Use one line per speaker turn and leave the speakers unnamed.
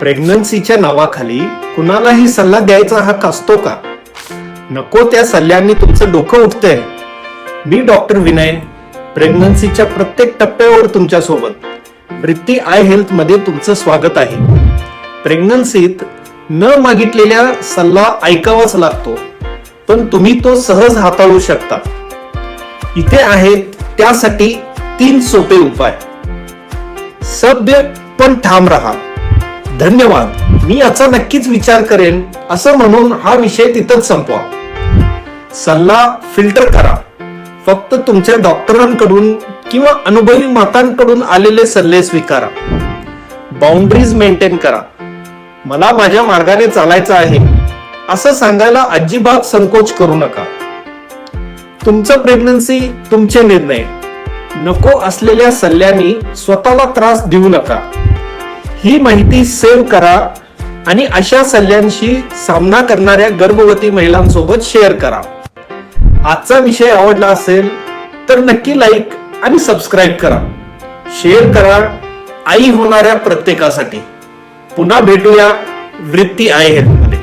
प्रेग्नन्सीच्या नावाखाली कुणालाही सल्ला द्यायचा हक्क असतो का? नको त्या सल्ल्यांनी तुमचं डोकं उठतंय. मी डॉक्टर विनय, प्रेग्नन्सीच्या प्रत्येक टप्प्यावर तुमच्या सोबत. वृत्ती आय हेल्थ मध्ये तुमचं स्वागत आहे. प्रेग्नन्सीत न मागितलेल्या सल्ला ऐकावाच लागतो, पण तुम्ही तो सहज हाताळू शकता. इथे आहेत त्यासाठी 3 सोपे उपाय. सभ्य पण ठाम राहा. धन्यवाद, मी याचा नक्कीच विचार करेन असं म्हणून हा विषय तिथंच संपवा. सल्ला फिल्टर करा. फक्त तुमच्या डॉक्टरांकडून किंवा अनुभवी मातांकडून आलेले सल्ले स्वीकारा. बाउंड्रीज मेंटेन करा. मला माझ्या मार्गाने चालायचं आहे असं सांगायला अजिबात संकोच करू नका. तुमचं प्रेग्नन्सी तुमचे निर्णय. नको असलेल्या सल्ल्यांनी स्वतःला त्रास देऊ नका. ही माहिती सेव्ह करा आणि अशा सल्ल्यांशी सामना करणाऱ्या गर्भवती महिलांसोबत शेअर करा. आजचा विषय आवडला असेल तर नक्की लाईक आणि सबस्क्राईब करा. शेअर करा आई होणाऱ्या प्रत्येकासाठी. पुन्हा भेटूया वृत्ती आय हेल्थ मध्ये.